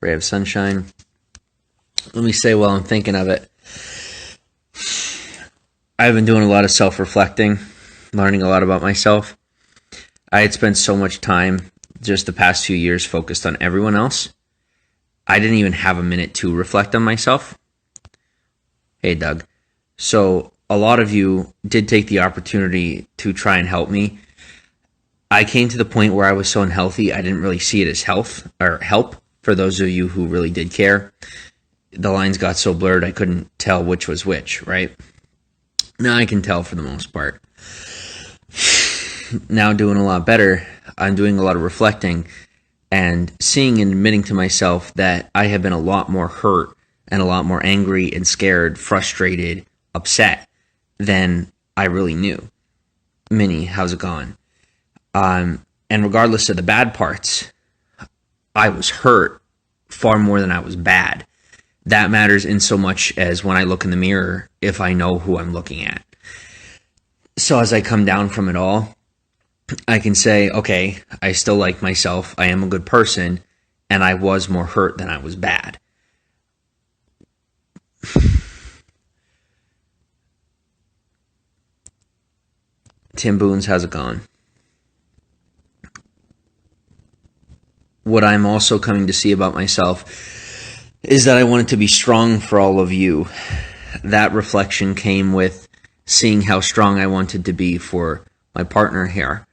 ray of sunshine. Let me say while I'm thinking of it, I've been doing a lot of self-reflecting, learning a lot about myself. I had spent so much time just the past few years focused on everyone else. I didn't even have a minute to reflect on myself. Hey, Doug. So a lot of you did take the opportunity to try and help me. I came to the point where I was so unhealthy, I didn't really see it as health or help for those of you who really did care. The lines got so blurred, I couldn't tell which was which, right? Now I can tell for the most part. Now doing a lot better, I'm doing a lot of reflecting and seeing and admitting to myself that I have been a lot more hurt and a lot more angry and scared, frustrated, upset than I really knew. Minnie, how's it going? And regardless of the bad parts, I was hurt far more than I was bad. That matters in so much as when I look in the mirror, if I know who I'm looking at. So as I come down from it all, I can say, okay, I still like myself. I am a good person, and I was more hurt than I was bad. Tim Boons, how's it going? What I'm also coming to see about myself is that I wanted to be strong for all of you. That reflection came with seeing how strong I wanted to be for my partner here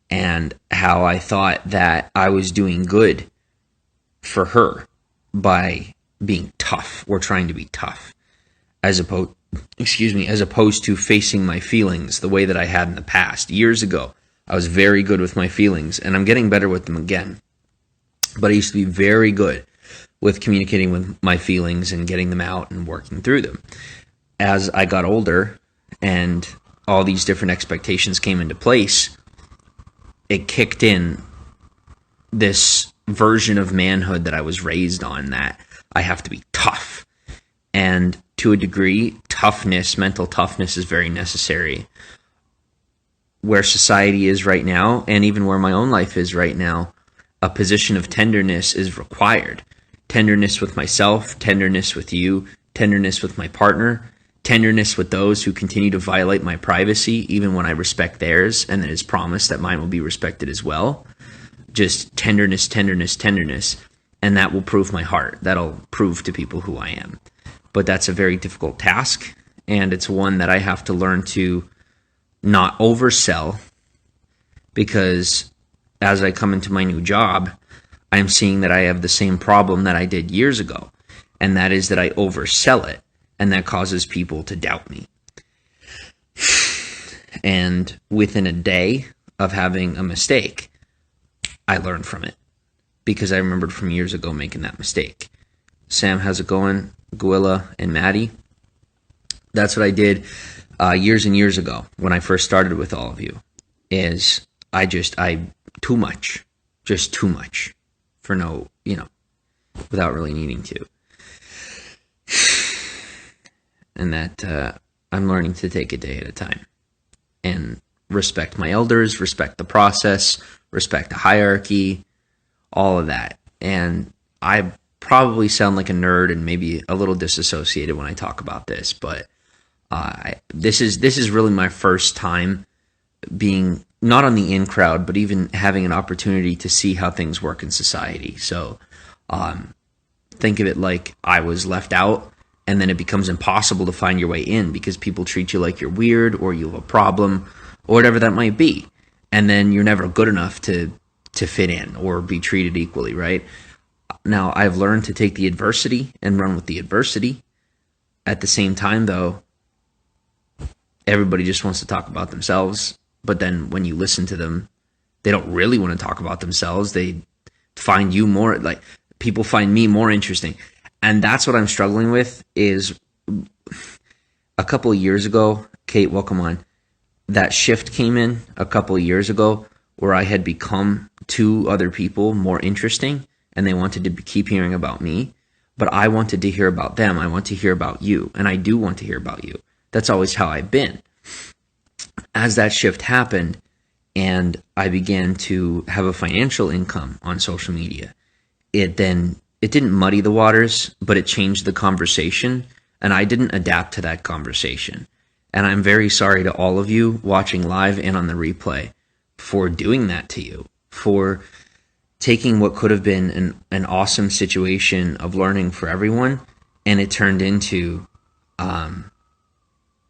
and how I thought that I was doing good for her by being tough or trying to be tough as opposed to facing my feelings the way that I had in the past. Years ago, I was very good with my feelings, and I'm getting better with them again. But I used to be very good with communicating with my feelings and getting them out and working through them. As I got older and all these different expectations came into place, it kicked in this version of manhood that I was raised on, that I have to be tough. And to a degree, toughness, mental toughness is very necessary. Where society is right now, and even where my own life is right now, a position of tenderness is required. Tenderness with myself, tenderness with you, tenderness with my partner, tenderness with those who continue to violate my privacy, even when I respect theirs, and it is promised that mine will be respected as well. Just tenderness, tenderness, tenderness, and that will prove my heart. That'll prove to people who I am. But that's a very difficult task, and it's one that I have to learn to not oversell, because as I come into my new job, I'm seeing that I have the same problem that I did years ago, and that is that I oversell it, and that causes people to doubt me. And within a day of having a mistake, I learned from it, because I remembered from years ago making that mistake. Sam, how's it going? Guilla and Maddie. That's what I did years and years ago when I first started with all of you, is too much for no, without really needing to. And that I'm learning to take a day at a time and respect my elders, respect the process, respect the hierarchy, all of that. And I probably sound like a nerd and maybe a little disassociated when I talk about this, but this is really my first time being not on the in crowd, but even having an opportunity to see how things work in society. So think of it like I was left out, and then it becomes impossible to find your way in because people treat you like you're weird or you have a problem or whatever that might be. And then you're never good enough to fit in or be treated equally, right? Now, I've learned to take the adversity and run with the adversity. At the same time, though, everybody just wants to talk about themselves. But then when you listen to them, they don't really want to talk about themselves. They find you more, like, people find me more interesting. And that's what I'm struggling with. Is a couple of years ago, Kate, welcome on, that shift came in a couple of years ago where I had become to other people more interesting, and they wanted to keep hearing about me, but I wanted to hear about them. I want to hear about you, and I do want to hear about you. That's always how I've been. As that shift happened, and I began to have a financial income on social media, it then it didn't muddy the waters, but it changed the conversation, and I didn't adapt to that conversation. And I'm very sorry to all of you watching live and on the replay for doing that to you, for taking what could have been an awesome situation of learning for everyone, and it turned into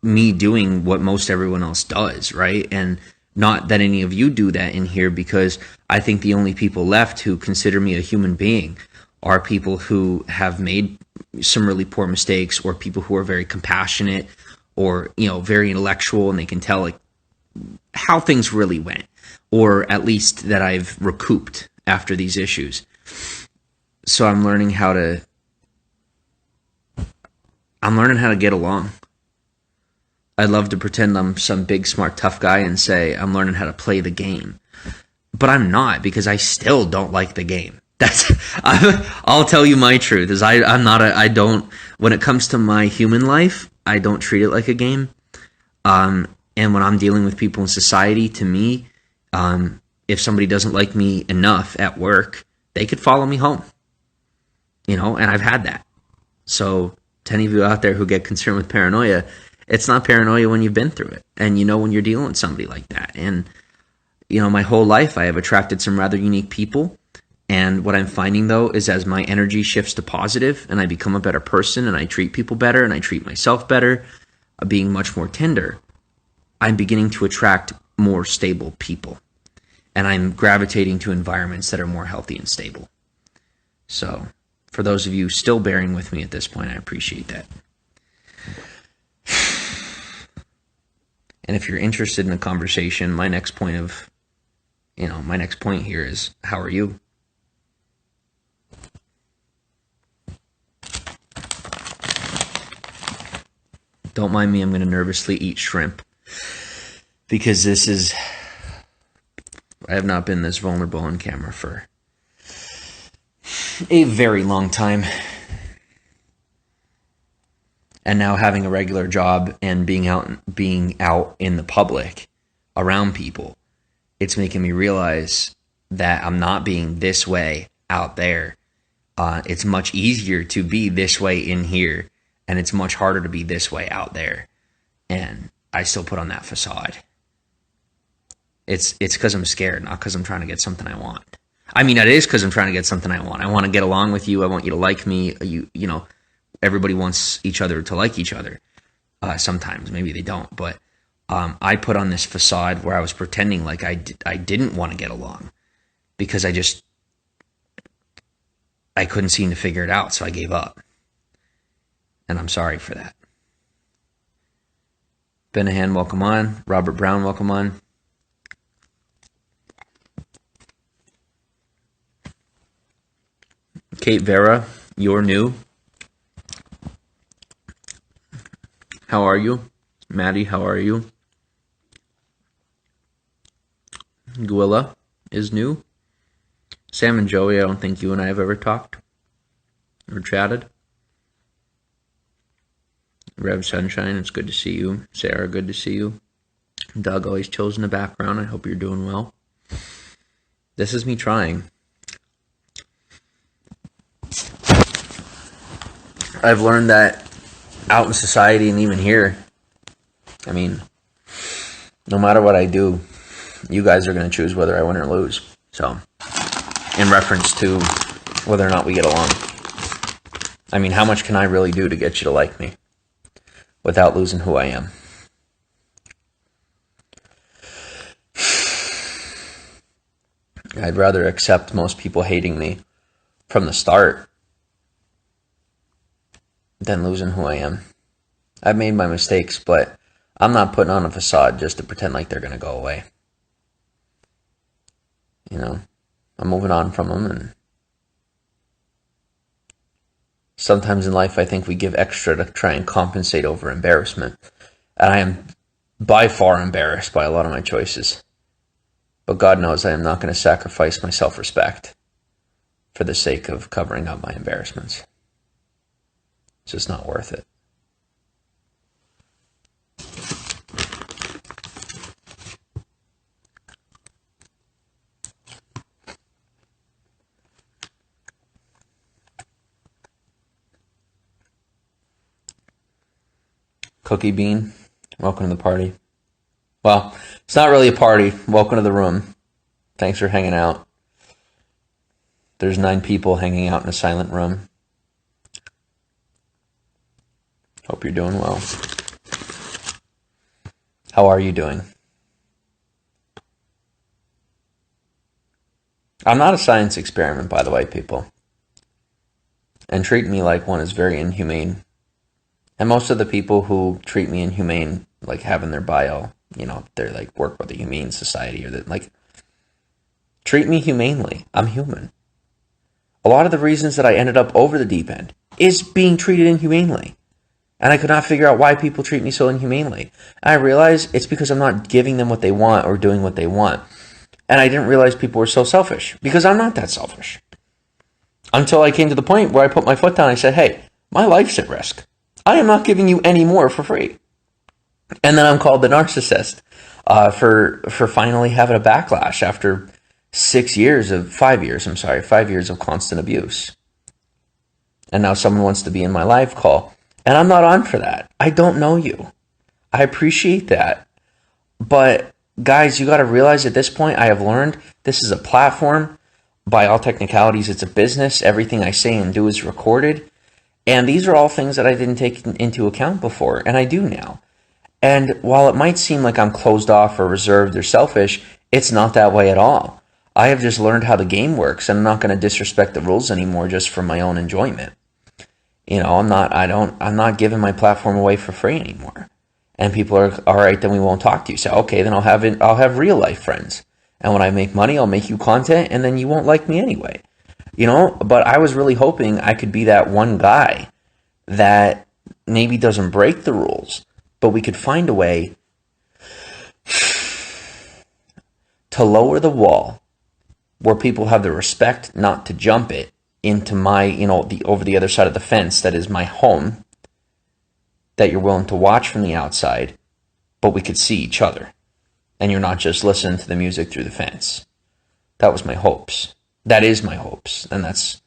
me doing what most everyone else does, right? And not that any of you do that in here, because I think the only people left who consider me a human being are people who have made some really poor mistakes, or people who are very compassionate, or, you know, very intellectual, and they can tell like how things really went, or at least that I've recouped after these issues. So I'm learning how to get along. I'd love to pretend I'm some big, smart, tough guy and say I'm learning how to play the game. But I'm not, because I still don't like the game. I'll tell you my truth, is I don't, when it comes to my human life, I don't treat it like a game. And when I'm dealing with people in society, to me, if somebody doesn't like me enough at work, they could follow me home. You know, and I've had that. So to any of you out there who get concerned with paranoia, it's not paranoia when you've been through it, and you know when you're dealing with somebody like that. And, you know, my whole life I have attracted some rather unique people, and what I'm finding, though, is as my energy shifts to positive and I become a better person and I treat people better and I treat myself better, being much more tender, I'm beginning to attract more stable people, and I'm gravitating to environments that are more healthy and stable. So for those of you still bearing with me at this point, I appreciate that. And if you're interested in a conversation, my next point here is, how are you? Don't mind me, I'm going to nervously eat shrimp, because I have not been this vulnerable on camera for a very long time. And now having a regular job and being out in the public around people, it's making me realize that I'm not being this way out there. It's much easier to be this way in here, and it's much harder to be this way out there. And I still put on that facade. It's because I'm scared, not because I'm trying to get something I want. I mean, it is because I'm trying to get something I want. I want to get along with you. I want you to like me. You know, everybody wants each other to like each other. Sometimes, maybe they don't. But I put on this facade where I was pretending like I didn't want to get along, because I couldn't seem to figure it out, so I gave up. And I'm sorry for that. Benahan, welcome on. Robert Brown, welcome on. Kate Vera, you're new. How are you? Maddie, how are you? Guilla is new. Sam and Joey, I don't think you and I have ever talked or chatted. Rev Sunshine, it's good to see you. Sarah, good to see you. Doug always chills in the background. I hope you're doing well. This is me trying. I've learned that out in society and even here, I mean, no matter what I do, you guys are going to choose whether I win or lose. So, in reference to whether or not we get along. I mean, how much can I really do to get you to like me without losing who I am? I'd rather accept most people hating me from the start than losing who I am. I've made my mistakes, but I'm not putting on a facade just to pretend like they're going to go away. You know, I'm moving on from them, and sometimes in life I think we give extra to try and compensate over embarrassment. And I am by far embarrassed by a lot of my choices. But God knows I am not going to sacrifice my self-respect for the sake of covering up my embarrassments. It's just not worth it. Cookie Bean, welcome to the party. Well, it's not really a party. Welcome to the room. Thanks for hanging out. There's 9 people hanging out in a silent room. Hope you're doing well. How are you doing? I'm not a science experiment, by the way, people. And treat me like one is very inhumane. And most of the people who treat me inhumane, like have in their bio, they're like work with the Humane Society or that, like, treat me humanely. I'm human. A lot of the reasons that I ended up over the deep end is being treated inhumanely. And I could not figure out why people treat me so inhumanely. And I realized it's because I'm not giving them what they want or doing what they want. And I didn't realize people were so selfish, because I'm not that selfish. Until I came to the point where I put my foot down and I said, hey, my life's at risk. I am not giving you any more for free. And then I'm called the narcissist for finally having a backlash after 5 years of constant abuse. And now someone wants to be in my live call. And I'm not on for that. I don't know you. I appreciate that. But guys, you got to realize at this point, I have learned this is a platform. By all technicalities, it's a business. Everything I say and do is recorded. And these are all things that I didn't take into account before, and I do now. And while it might seem like I'm closed off or reserved or selfish, it's not that way at all. I have just learned how the game works, and I'm not going to disrespect the rules anymore just for my own enjoyment. I'm not giving my platform away for free anymore. And people are, all right, then we won't talk to you. So, okay, then I'll have real life friends. And when I make money, I'll make you content, and then you won't like me anyway. But I was really hoping I could be that one guy that maybe doesn't break the rules, but we could find a way to lower the wall where people have the respect not to jump it into my, over the other side of the fence that is my home, that you're willing to watch from the outside, but we could see each other. And you're not just listening to the music through the fence. That was my hopes. That is my hopes. And that's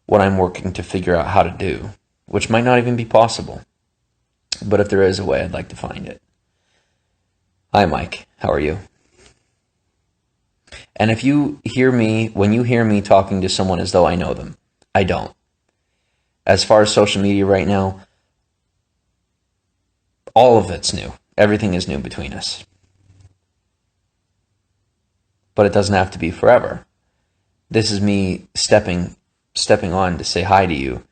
what I'm working to figure out how to do, which might not even be possible. But if there is a way, I'd like to find it. Hi, Mike. How are you? And if you hear me, when you hear me talking to someone as though I know them, I don't. As far as social media right now, all of it's new. Everything is new between us. But it doesn't have to be forever. This is me stepping on to say hi to you.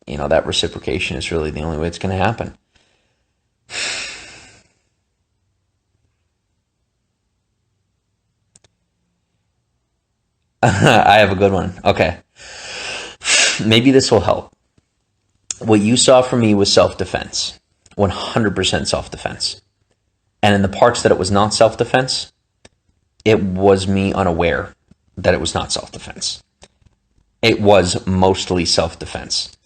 That reciprocation is really the only way it's going to happen. I have a good one. Okay. Maybe this will help. What you saw from me was self-defense. 100% self-defense. And in the parts that it was not self-defense, it was me unaware that it was not self-defense. It was mostly self-defense.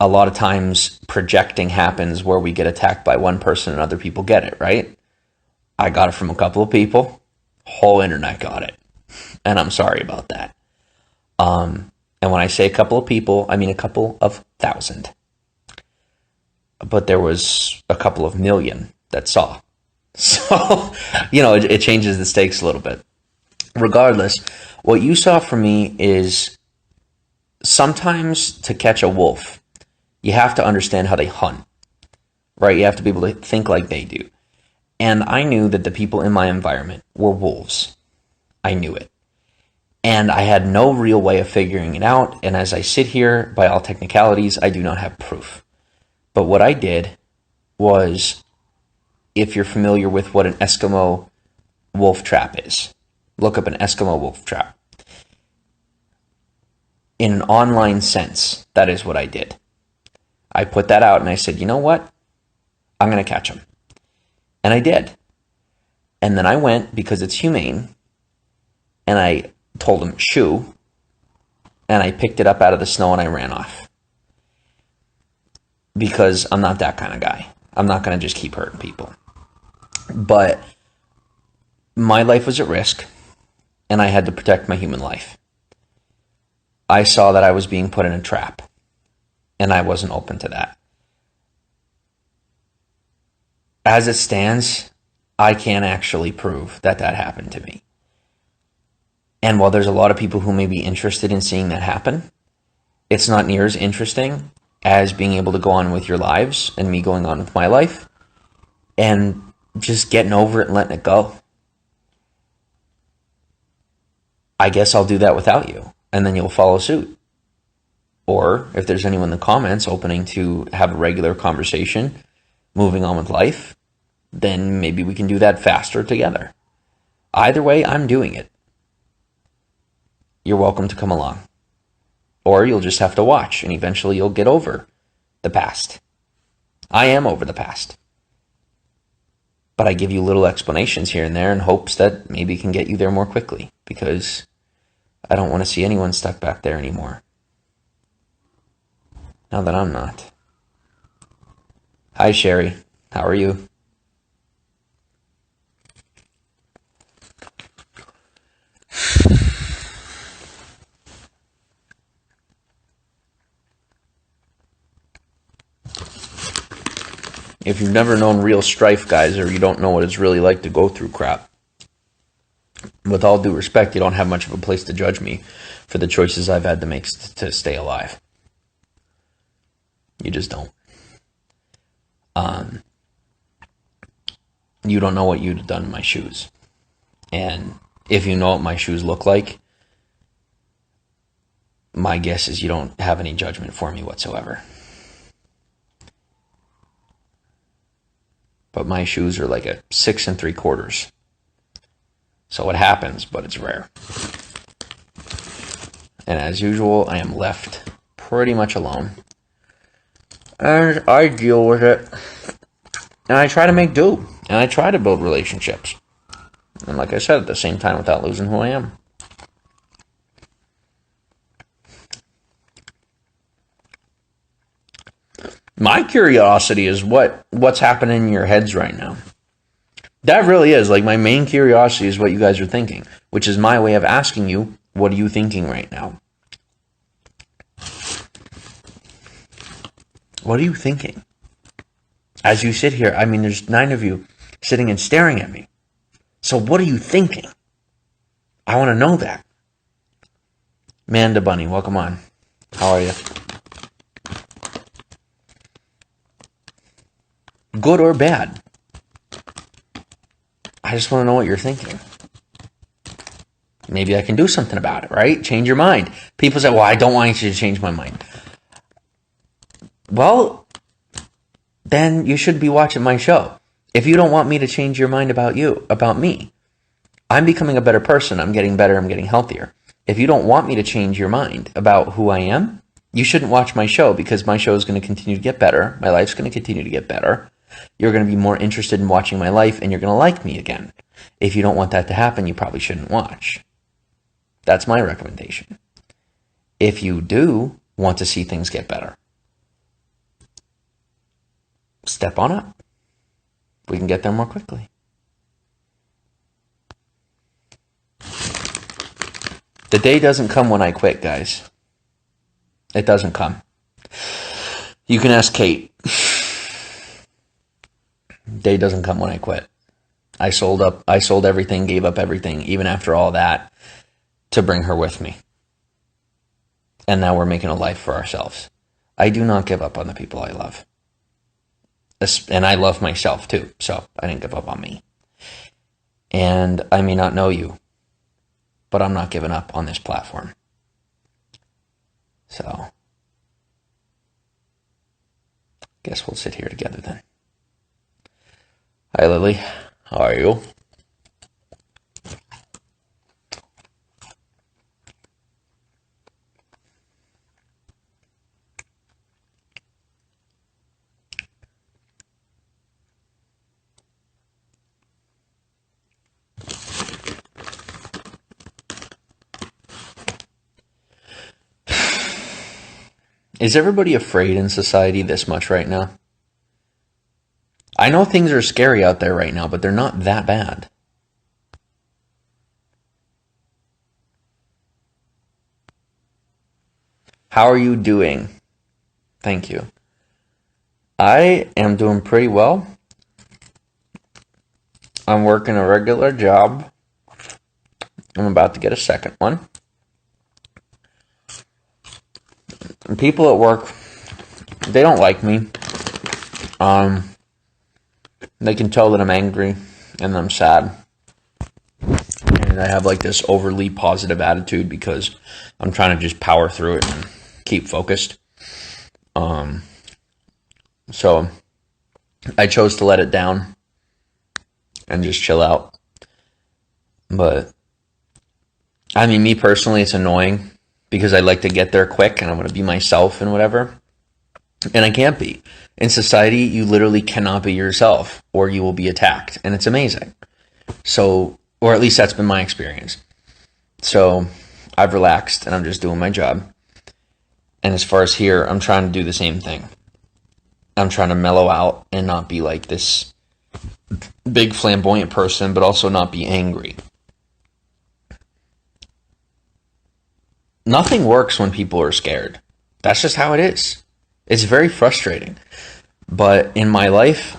A lot of times projecting happens where we get attacked by one person and other people get it, right? I got it from a couple of people. Whole internet got it. And I'm sorry about that. And when I say a couple of people, I mean a couple of thousand. But there was a couple of million that saw. So, it changes the stakes a little bit. Regardless, what you saw from me is sometimes to catch a wolf, you have to understand how they hunt, right? You have to be able to think like they do. And I knew that the people in my environment were wolves. I knew it. And I had no real way of figuring it out. And as I sit here, by all technicalities, I do not have proof. But what I did was, if you're familiar with what an Eskimo wolf trap is, look up an Eskimo wolf trap. In an online sense, that is what I did. I put that out and I said, you know what? I'm going to catch them. And I did. And then I went, because it's humane, and I told him, shoo, and I picked it up out of the snow and I ran off. Because I'm not that kind of guy. I'm not going to just keep hurting people. But my life was at risk, and I had to protect my human life. I saw that I was being put in a trap, and I wasn't open to that. As it stands, I can't actually prove that that happened to me. And while there's a lot of people who may be interested in seeing that happen, it's not near as interesting as being able to go on with your lives and me going on with my life and just getting over it and letting it go. I guess I'll do that without you, and then you'll follow suit. Or if there's anyone in the comments opening to have a regular conversation, moving on with life, then maybe we can do that faster together. Either way, I'm doing it. You're welcome to come along. Or you'll just have to watch, and eventually you'll get over the past. I am over the past. But I give you little explanations here and there in hopes that maybe can get you there more quickly, because I don't want to see anyone stuck back there anymore. Now that I'm not. Hi, Sherry. How are you? If you've never known real strife, guys, or you don't know what it's really like to go through crap, with all due respect, you don't have much of a place to judge me for the choices I've had to make to stay alive. You just don't. You don't know what you'd have done in my shoes. And if you know what my shoes look like, my guess is you don't have any judgment for me whatsoever. But my shoes are like a 6 3/4. So it happens, but it's rare. And as usual, I am left pretty much alone. And I deal with it. And I try to make do. And I try to build relationships. And like I said, at the same time, without losing who I am. My curiosity is what's happening in your heads right now. That really is, like, my main curiosity is what you guys are thinking, which is my way of asking you, what are you thinking right now? What are you thinking? As you sit here, I mean, there's 9 of you sitting and staring at me. So what are you thinking? I want to know that. Manda Bunny, welcome on. How are you? Good or bad? I just want to know what you're thinking. Maybe I can do something about it, right? Change your mind. People say, well, I don't want you to change my mind. Well, then you should be watching my show. If you don't want me to change your mind about you, about me, I'm becoming a better person. I'm getting better. I'm getting healthier. If you don't want me to change your mind about who I am, you shouldn't watch my show, because my show is going to continue to get better. My life's going to continue to get better. You're going to be more interested in watching my life, and you're going to like me again. If you don't want that to happen, you probably shouldn't watch. That's my recommendation. If you do want to see things get better, step on up. We can get there more quickly. The day doesn't come when I quit, guys. It doesn't come. You can ask Kate. Day doesn't come when I quit. I sold everything, gave up everything, even after all that, to bring her with me. And now we're making a life for ourselves. I do not give up on the people I love. And I love myself too, so I didn't give up on me. And I may not know you, but I'm not giving up on this platform. So, guess we'll sit here together then. Hi, Lily. How are you? Is everybody afraid in society this much right now? I know things are scary out there right now, but they're not that bad. How are you doing? Thank you. I am doing pretty well. I'm working a regular job. I'm about to get a second one. And people at work, they don't like me. They can tell that I'm angry and I'm sad. And I have like this overly positive attitude because I'm trying to just power through it and keep focused. So I chose to let it down and just chill out. But I mean, me personally, it's annoying because I like to get there quick and I want to be myself and whatever. And I can't be. In society, you literally cannot be yourself or you will be attacked. And it's amazing. So, or at least that's been my experience. So I've relaxed and I'm just doing my job. And as far as here, I'm trying to do the same thing. I'm trying to mellow out and not be like this big flamboyant person, but also not be angry. Nothing works when people are scared. That's just how it is. It's very frustrating. But in my life,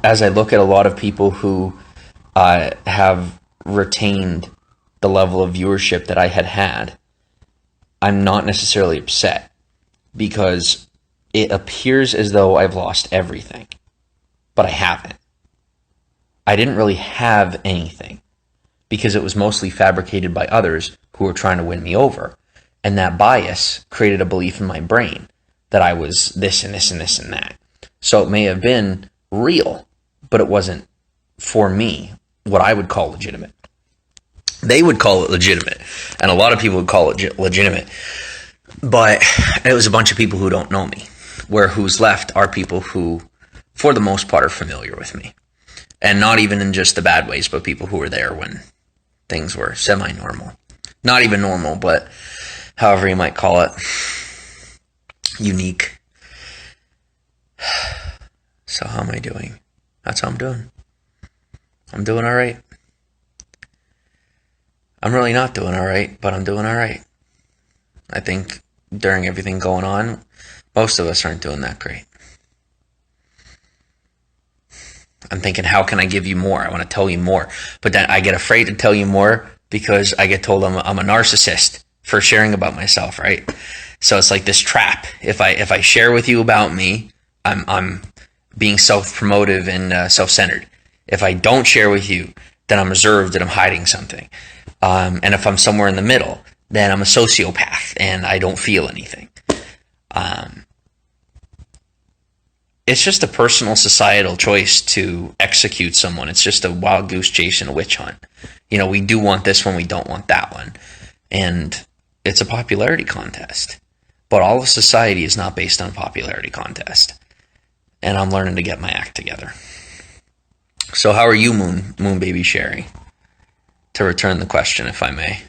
as I look at a lot of people who have retained the level of viewership that I had, I'm not necessarily upset because it appears as though I've lost everything, but I haven't. I didn't really have anything because it was mostly fabricated by others who were trying to win me over. And that bias created a belief in my brain that I was this and this and this and that. So it may have been real, but it wasn't for me what I would call legitimate. They would call it legitimate, and a lot of people would call it legitimate. But it was a bunch of people who don't know me, where who's left are people who, for the most part, are familiar with me. And not even in just the bad ways, but people who were there when things were semi-normal. Not even normal, but however you might call it. Unique. So how am I doing? That's how I'm doing. I'm doing all right. I'm really not doing all right, but I'm doing all right. I think during everything going on, most of us aren't doing that great. I'm thinking, how can I give you more? I want to tell you more. But then I get afraid to tell you more because I get told I'm a narcissist for sharing about myself, right? So it's like this trap. If I share with you about me, I'm being self-promotive and self-centered. If I don't share with you, then I'm reserved and I'm hiding something. And if I'm somewhere in the middle, then I'm a sociopath and I don't feel anything. It's just a personal societal choice to execute someone. It's just a wild goose chase and a witch hunt. You know, we do want this one, we don't want that one. And it's a popularity contest. But all of society is not based on popularity contest. And I'm learning to get my act together. So how are you, Moon Baby Sherry? To return the question, if I may.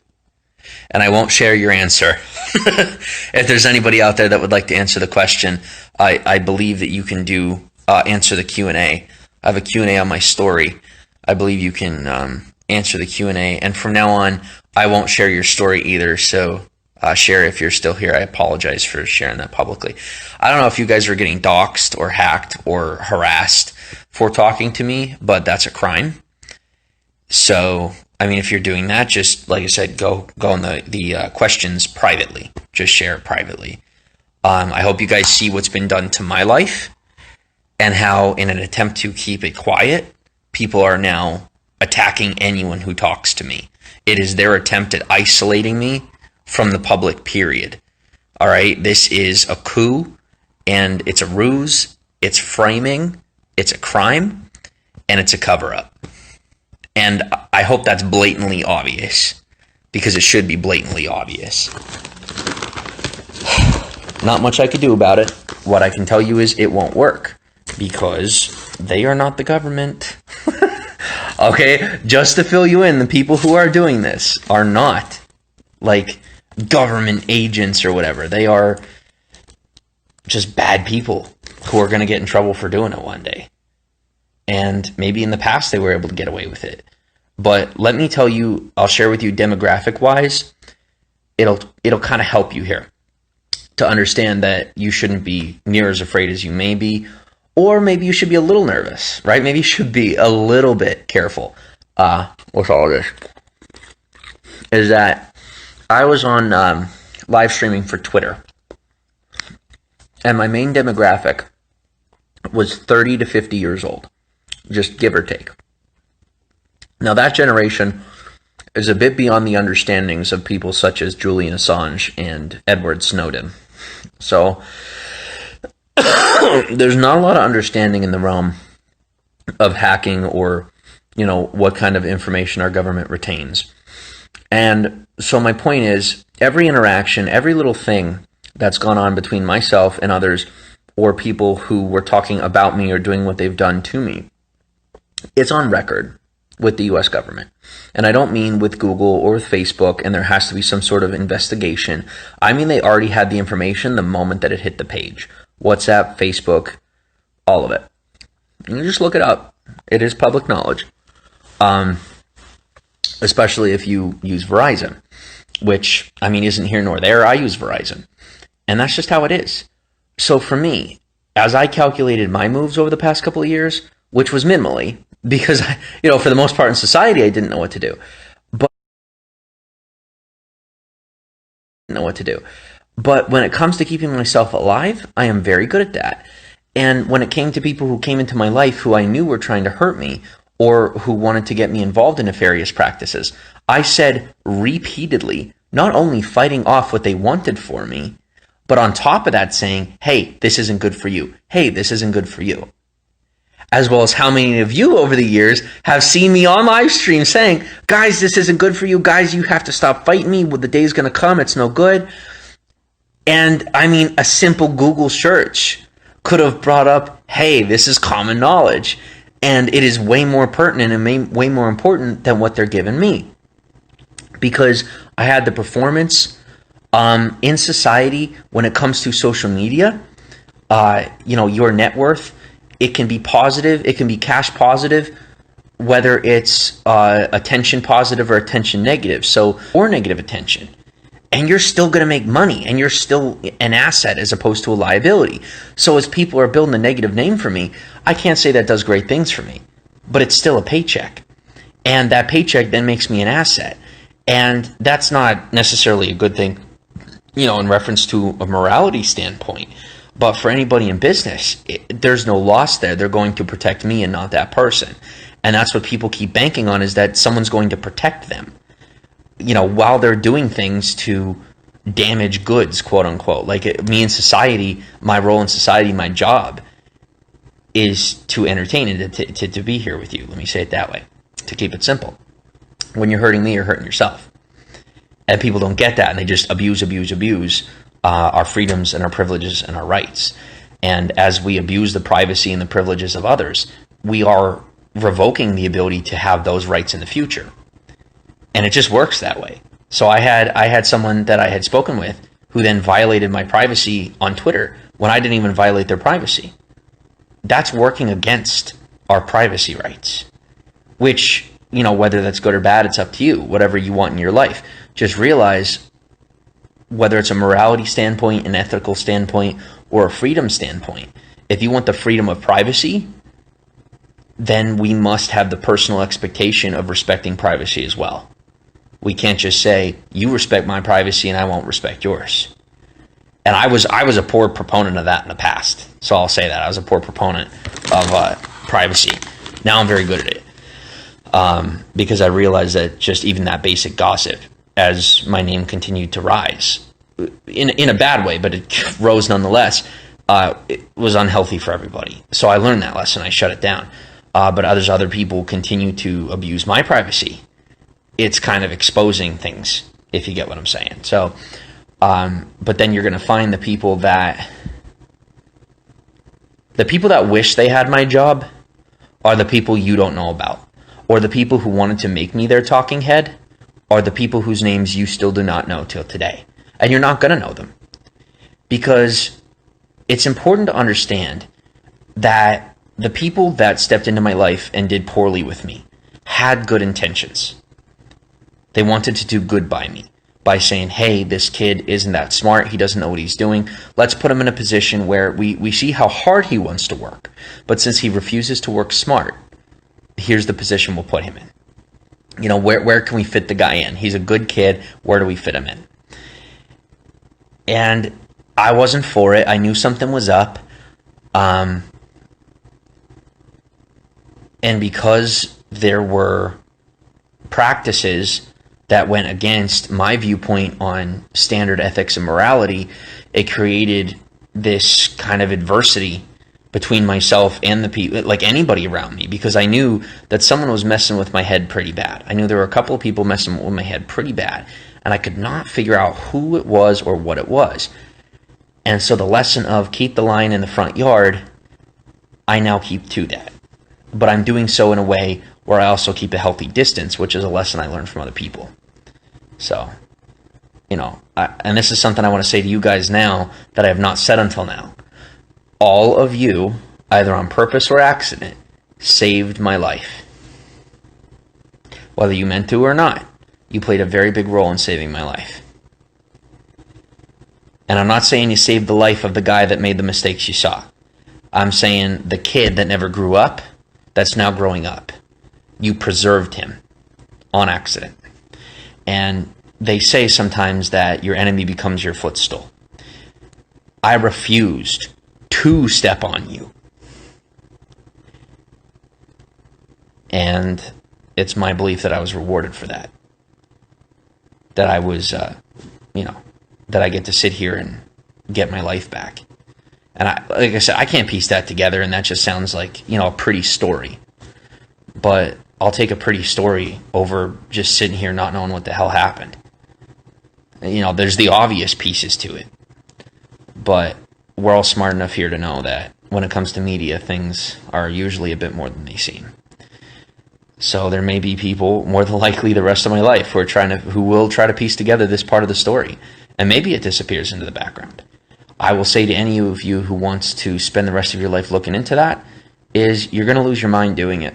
And I won't share your answer. If there's anybody out there that would like to answer the question, I believe that you can answer the Q&A. I have a Q&A on my story. I believe you can answer the Q&A. And from now on, I won't share your story either. So share if you're still here. I apologize for sharing that publicly. I don't know if you guys are getting doxxed or hacked or harassed for talking to me, but that's a crime. So, I mean, if you're doing that, just like I said, go on the questions privately. Just share it privately. I hope you guys see what's been done to my life and how, in an attempt to keep it quiet, people are now attacking anyone who talks to me. It is their attempt at isolating me from the public, period. All right? This is a coup, and it's a ruse, it's framing, it's a crime, and it's a cover-up. And I hope that's blatantly obvious, because it should be blatantly obvious. Not much I could do about it. What I can tell you is it won't work, because they are not the government. Okay? Just to fill you in, the people who are doing this are not like government agents or whatever. They are just bad people who are going to get in trouble for doing it one day. And maybe in the past they were able to get away with it. But let me tell you, I'll share with you demographic-wise, it'll kind of help you here. to understand that you shouldn't be near as afraid as you may be, or maybe you should be a little nervous, right? Maybe you should be a little bit careful with all of this. Is that I was on live streaming for Twitter, and my main demographic was 30 to 50 years old, just give or take. Now that generation is a bit beyond the understandings of people such as Julian Assange and Edward Snowden. So there's not a lot of understanding in the realm of hacking or, what kind of information our government retains. And so my point is, every interaction, every little thing that's gone on between myself and others, or people who were talking about me or doing what they've done to me, it's on record with the US government. And I don't mean with Google or with Facebook, and there has to be some sort of investigation. I mean, they already had the information the moment that it hit the page. WhatsApp, Facebook, all of it. You just look it up. It is public knowledge. Especially if you use Verizon, which, isn't here nor there. I use Verizon. And that's just how it is. So for me, as I calculated my moves over the past couple of years, which was minimally, because, for the most part in society, I didn't know what to do. But when it comes to keeping myself alive, I am very good at that. And when it came to people who came into my life who I knew were trying to hurt me, or who wanted to get me involved in nefarious practices, I said repeatedly, not only fighting off what they wanted for me, but on top of that saying, hey, this isn't good for you. Hey, this isn't good for you. As well as how many of you over the years have seen me on live stream saying, guys, this isn't good for you. Guys, you have to stop fighting me. The day's going to come. It's no good. And a simple Google search could have brought up, hey, this is common knowledge. And it is way more pertinent and way more important than what they're giving me. Because I had the performance in society when it comes to social media, your net worth, it can be positive, it can be cash positive, whether it's attention positive or attention negative. Or negative attention. And you're still going to make money, and you're still an asset as opposed to a liability. So as people are building a negative name for me, I can't say that does great things for me, but it's still a paycheck. And that paycheck then makes me an asset. And that's not necessarily a good thing, in reference to a morality standpoint. But for anybody in business, there's no loss there. They're going to protect me and not that person. And that's what people keep banking on, is that someone's going to protect them. While they're doing things to damage goods, quote unquote. Like me in society, my role in society, my job is to entertain and to be here with you. Let me say it that way, to keep it simple. When you're hurting me, you're hurting yourself. And people don't get that, and they just abuse our freedoms and our privileges and our rights. And as we abuse the privacy and the privileges of others, we are revoking the ability to have those rights in the future. And it just works that way. So I had someone that I had spoken with who then violated my privacy on Twitter when I didn't even violate their privacy. That's working against our privacy rights, which, whether that's good or bad, it's up to you, whatever you want in your life. Just realize, whether it's a morality standpoint, an ethical standpoint, or a freedom standpoint, if you want the freedom of privacy, then we must have the personal expectation of respecting privacy as well. We can't just say, you respect my privacy and I won't respect yours. And I was a poor proponent of that in the past. So I'll say that. I was a poor proponent of privacy. Now I'm very good at it. Because I realized that just even that basic gossip, as my name continued to rise, in a bad way, but it rose nonetheless, it was unhealthy for everybody. So I learned that lesson. I shut it down. But other people continue to abuse my privacy. It's kind of exposing things, if you get what I'm saying. So, but then you're going to find the people that wish they had my job are the people you don't know about. Or the people who wanted to make me their talking head are the people whose names you still do not know till today. And you're not going to know them. Because it's important to understand that the people that stepped into my life and did poorly with me had good intentions. They wanted to do good by me. by saying, hey, this kid isn't that smart. He doesn't know what he's doing. Let's put him in a position where we see how hard he wants to work. But since he refuses to work smart, here's the position we'll put him in. Where can we fit the guy in? He's a good kid. Where do we fit him in? And I wasn't for it. I knew something was up. And because there were practices that went against my viewpoint on standard ethics and morality, it created this kind of adversity between myself and the people, like anybody around me, because I knew that someone was messing with my head pretty bad. I knew there were a couple of people messing with my head pretty bad, and I could not figure out who it was or what it was. And so the lesson of keep the line in the front yard, I now keep to that. But I'm doing so in a way where I also keep a healthy distance, which is a lesson I learned from other people. So, and this is something I want to say to you guys now that I have not said until now. All of you, either on purpose or accident, saved my life. Whether you meant to or not, you played a very big role in saving my life. And I'm not saying you saved the life of the guy that made the mistakes you saw. I'm saying the kid that never grew up, that's now growing up. You preserved him on accident. And they say sometimes that your enemy becomes your footstool. I refused to step on you. And it's my belief that I was rewarded for that. That I was, that I get to sit here and get my life back. And like I said, I can't piece that together, and that just sounds like, a pretty story. But I'll take a pretty story over just sitting here not knowing what the hell happened. There's the obvious pieces to it. But we're all smart enough here to know that when it comes to media, things are usually a bit more than they seem. So there may be people, more than likely the rest of my life, who will try to piece together this part of the story. And maybe it disappears into the background. I will say to any of you who wants to spend the rest of your life looking into that, is you're going to lose your mind doing it.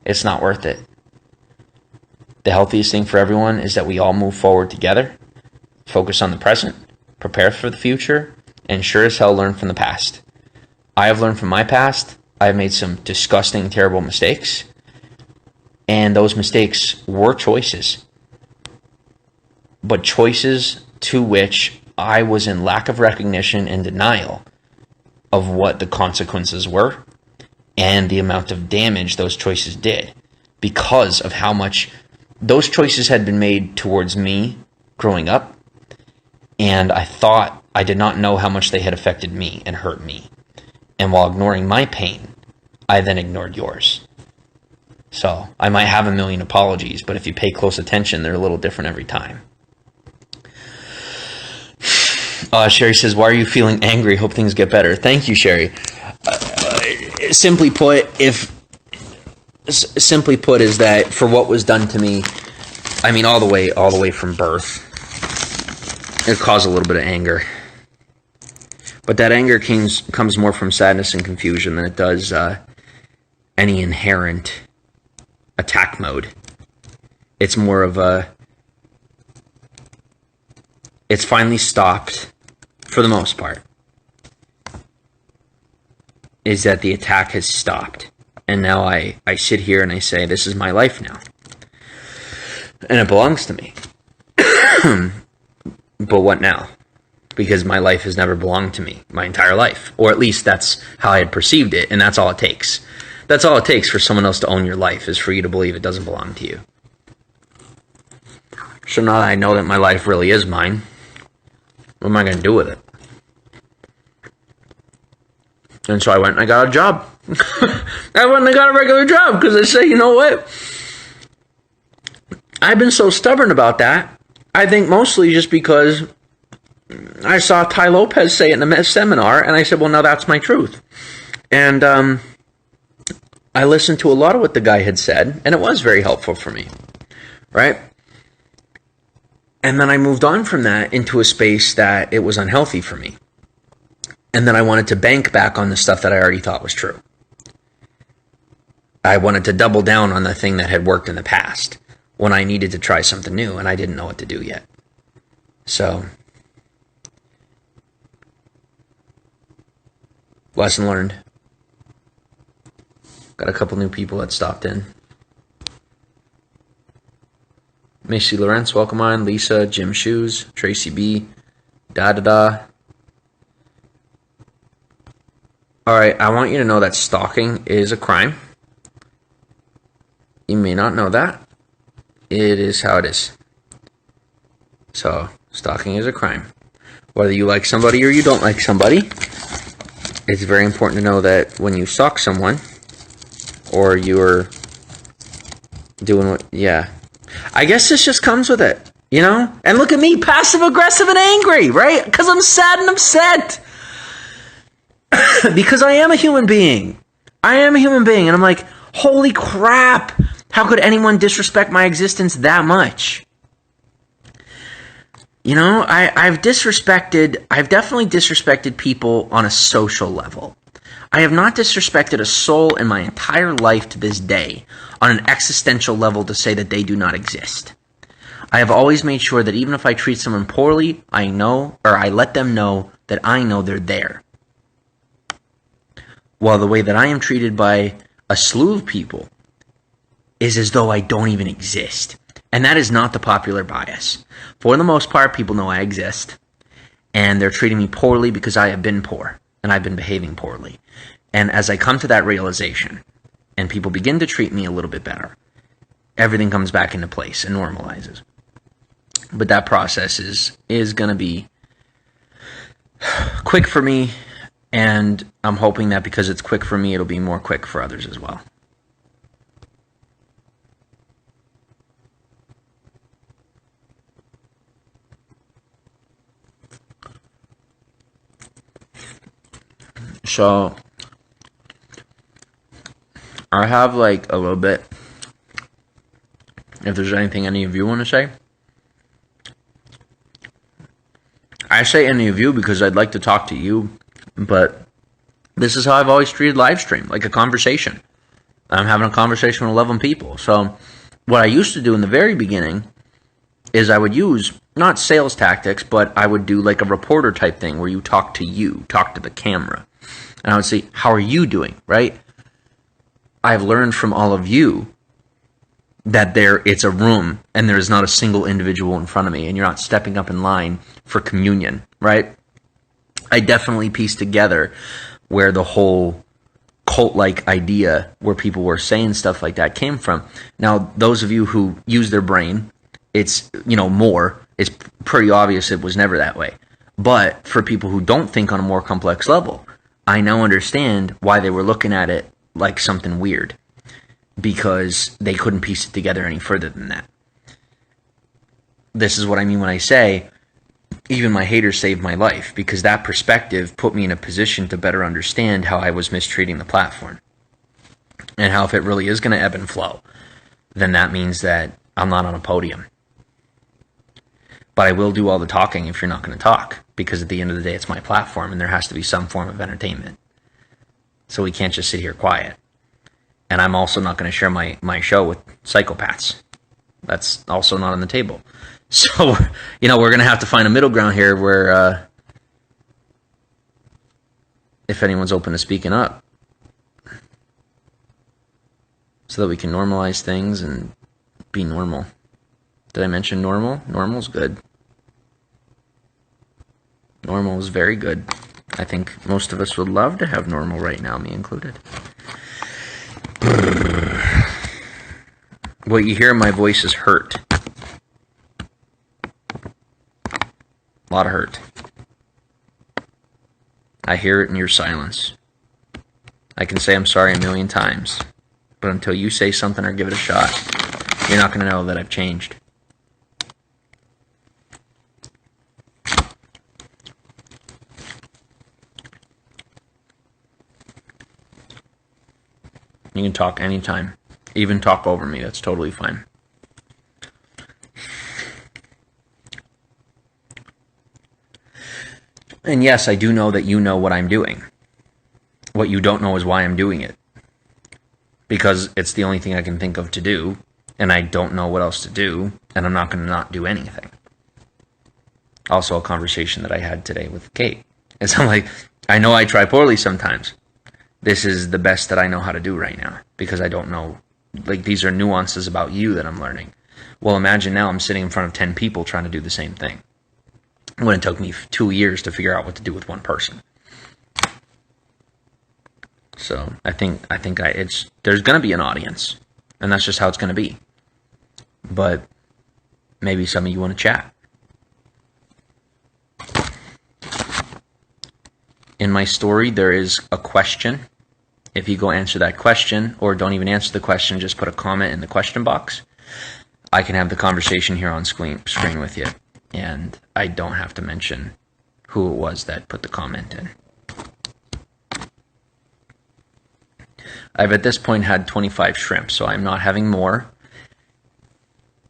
It's not worth it. The healthiest thing for everyone is that we all move forward together, focus on the present, prepare for the future, and sure as hell learn from the past. I have learned from my past. I have made some disgusting, terrible mistakes. And those mistakes were choices. But choices to which I was in lack of recognition and denial of what the consequences were and the amount of damage those choices did because of how much those choices had been made towards me growing up. And I did not know how much they had affected me and hurt me. And while ignoring my pain, I then ignored yours. So I might have a million apologies, but if you pay close attention, they're a little different every time. Sherry says, why are you feeling angry? Hope things get better. Thank you, Sherry. Simply put, is that for what was done to me, all the way from birth, it caused a little bit of anger. But that anger comes more from sadness and confusion than it does any inherent attack mode. It's more of it's finally stopped, for the most part, is that the attack has stopped. And now I sit here and I say, this is my life now. And it belongs to me. But what now? Because my life has never belonged to me my entire life. Or at least that's how I had perceived it, and that's all it takes. That's all it takes for someone else to own your life, is for you to believe it doesn't belong to you. So now that I know that my life really is mine, what am I going to do with it? And so I went and I got a job. I went and I got a regular job because I say, you know what? I've been so stubborn about that. I think mostly just because I saw Ty Lopez say it in a seminar, and I said, well, now that's my truth. And I listened to a lot of what the guy had said, and it was very helpful for me, right? And then I moved on from that into a space that it was unhealthy for me. And then I wanted to bank back on the stuff that I already thought was true. I wanted to double down on the thing that had worked in the past, when I needed to try something new and I didn't know what to do yet. So, lesson learned. Got a couple new people that stopped in. Macy Lawrence, welcome on. Lisa, Jim Shoes, Tracy B, da-da-da. Alright, I want you to know that stalking is a crime. You may not know that. It is how it is. So, stalking is a crime. Whether you like somebody or you don't like somebody, it's very important to know that when you stalk someone, or you're doing what, yeah. I guess this just comes with it, you know? And look at me, passive aggressive and angry, right? Because I'm sad and upset. Because I am a human being. And I'm like, holy crap. How could anyone disrespect my existence that much? You know, I've definitely disrespected people on a social level. I have not disrespected a soul in my entire life to this day on an existential level to say that they do not exist. I have always made sure that even if I treat someone poorly, I let them know that I know they're there. While the way that I am treated by a slew of people is as though I don't even exist. And that is not the popular bias. For the most part, people know I exist, and they're treating me poorly because I have been poor, and I've been behaving poorly. And as I come to that realization, and people begin to treat me a little bit better, everything comes back into place and normalizes. But that process is going to be quick for me, and I'm hoping that because it's quick for me, it'll be more quick for others as well. So, I have like a little bit. If there's anything any of you want to say. I say any of you because I'd like to talk to you, but this is how I've always treated live stream, like a conversation. I'm having a conversation with 11 people. So what I used to do in the very beginning is I would use, not sales tactics, but I would do like a reporter type thing where you talk to the camera. And I would say, how are you doing, right? I've learned from all of you that it's a room and there is not a single individual in front of me and you're not stepping up in line for communion, right? I definitely pieced together where the whole cult-like idea where people were saying stuff like that came from. Now, those of you who use their brain, it's pretty obvious it was never that way. But for people who don't think on a more complex level, I now understand why they were looking at it like something weird, because they couldn't piece it together any further than that. This is what I mean when I say, even my haters saved my life, because that perspective put me in a position to better understand how I was mistreating the platform. And how if it really is going to ebb and flow, then that means that I'm not on a podium. But I will do all the talking if you're not going to talk, because at the end of the day, it's my platform and there has to be some form of entertainment. So we can't just sit here quiet. And I'm also not going to share my show with psychopaths. That's also not on the table. So, we're going to have to find a middle ground here where if anyone's open to speaking up, so that we can normalize things and be normal. Did I mention normal? Normal's good. Normal is very good. I think most of us would love to have normal right now, me included. What you hear in my voice is hurt. A lot of hurt. I hear it in your silence. I can say I'm sorry a million times, but until you say something or give it a shot, you're not going to know that I've changed. You can talk anytime. Even talk over me. That's totally fine. And yes, I do know that you know what I'm doing. What you don't know is why I'm doing it. Because it's the only thing I can think of to do. and I don't know what else to do, and I'm not going to not do anything. Also, a conversation that I had today with Kate is I'm like, I know I try poorly sometimes. This is the best that I know how to do right now because I don't know, like, these are nuances about you that I'm learning. Well, imagine now I'm sitting in front of 10 people trying to do the same thing when it took me 2 years to figure out what to do with one person. So I think there's going to be an audience, and that's just how it's going to be. But maybe some of you want to chat. In my story, there is a question. If you go answer that question, or don't even answer the question, just put a comment in the question box, I can have the conversation here on screen with you. And I don't have to mention who it was that put the comment in. I've at this point had 25 shrimp, so I'm not having more.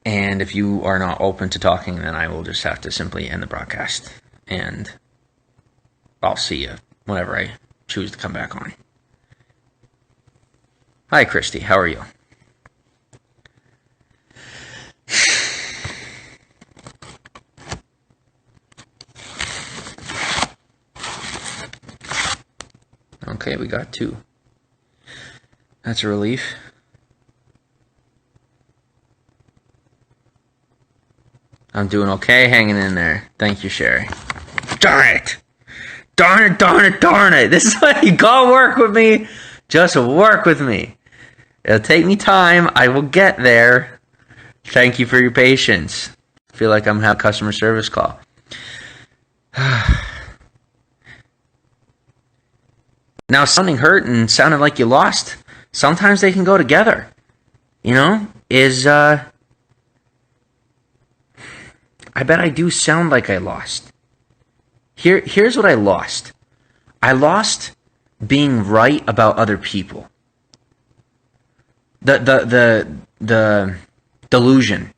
And if you are not open to talking, then I will just have to simply end the broadcast. And I'll see you whenever I choose to come back on. Hi, Christy. How are you? Okay, we got 2. That's a relief. I'm doing okay, hanging in there. Thank you, Sherry. Darn it! Darn it, darn it, darn it! This is why you gotta work with me. Just work with me. It'll take me time. I will get there. Thank you for your patience. I feel like I'm having a customer service call. Now, sounding hurt and sounding like you lost, sometimes they can go together. You know, I bet I do sound like I lost. Here's what I lost. I lost being right about other people. The delusion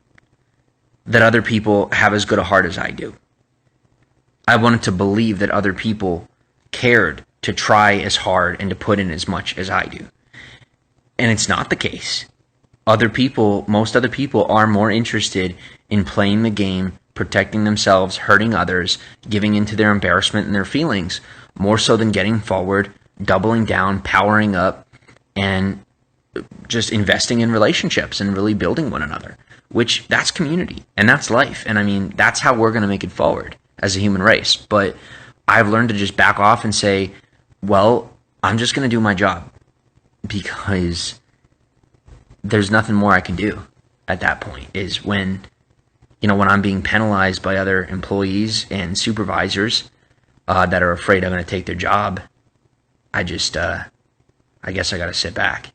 that other people have as good a heart as I do. I wanted to believe that other people cared to try as hard and to put in as much as I do. And it's not the case. Most other people are more interested in playing the game, protecting themselves, hurting others, giving into their embarrassment and their feelings, more so than getting forward, doubling down, powering up, and just investing in relationships and really building one another, which that's community and that's life. And I mean, that's how we're going to make it forward as a human race. But I've learned to just back off and say, well, I'm just going to do my job because there's nothing more I can do at that point. Is when I'm being penalized by other employees and supervisors that are afraid I'm going to take their job, I guess I got to sit back.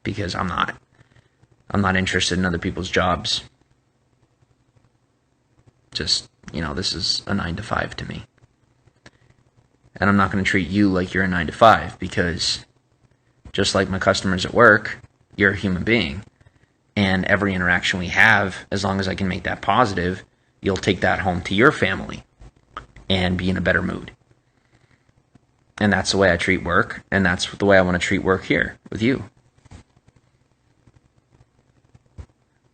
Because I'm not interested in other people's jobs. Just, this is a 9-to-5 to me. And I'm not going to treat you like you're a 9-to-5 because just like my customers at work, you're a human being. And every interaction we have, as long as I can make that positive, you'll take that home to your family and be in a better mood. And that's the way I treat work, and that's the way I want to treat work here with you.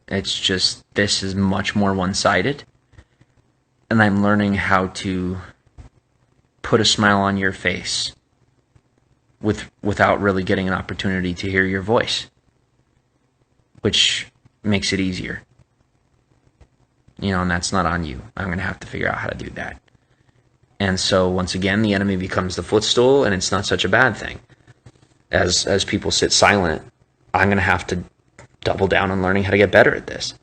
It's just, this is much more one-sided, and I'm learning how to put a smile on your face without really getting an opportunity to hear your voice, which makes it easier. And that's not on you. I'm going to have to figure out how to do that. And so once again, the enemy becomes the footstool, and it's not such a bad thing. As people sit silent, I'm going to have to double down on learning how to get better at this.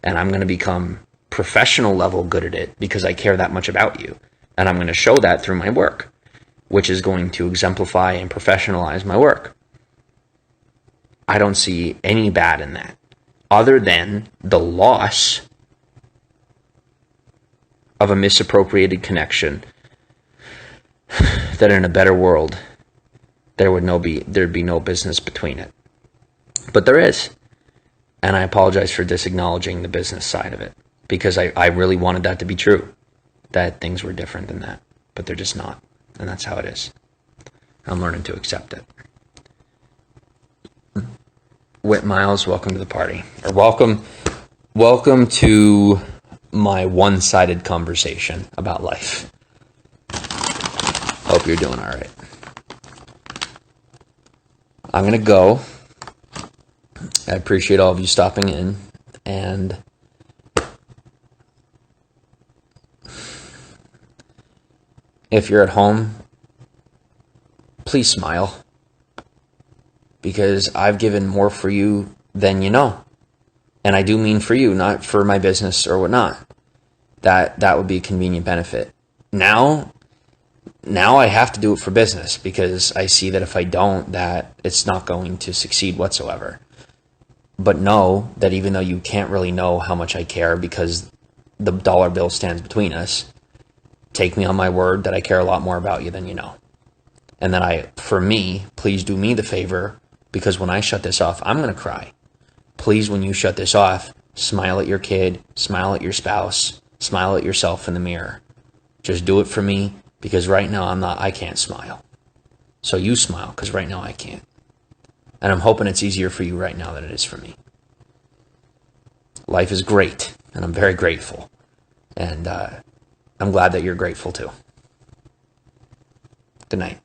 And I'm going to become professional level good at it because I care that much about you. And I'm going to show that through my work, which is going to exemplify and professionalize my work. I don't see any bad in that, other than the loss of a misappropriated connection that in a better world there'd be no business between it. But there is. And I apologize for disacknowledging the business side of it, because I really wanted that to be true, that things were different than that, but they're just not. And that's how it is. I'm learning to accept it. Whit Miles, welcome to the party. Or welcome to my one-sided conversation about life. Hope you're doing all right. I'm going to go. I appreciate all of you stopping in, and if you're at home, please smile, because I've given more for you than you know. And I do mean for you, not for my business or whatnot. That would be a convenient benefit. Now I have to do it for business, because I see that if I don't, that it's not going to succeed whatsoever. But know that even though you can't really know how much I care because the dollar bill stands between us, take me on my word that I care a lot more about you than you know. And that please do me the favor, because when I shut this off, I'm going to cry. Please, when you shut this off, smile at your kid, smile at your spouse, smile at yourself in the mirror. Just do it for me, because right now I can't smile. So you smile, because right now I can't. And I'm hoping it's easier for you right now than it is for me. Life is great, and I'm very grateful. And I'm glad that you're grateful too. Good night.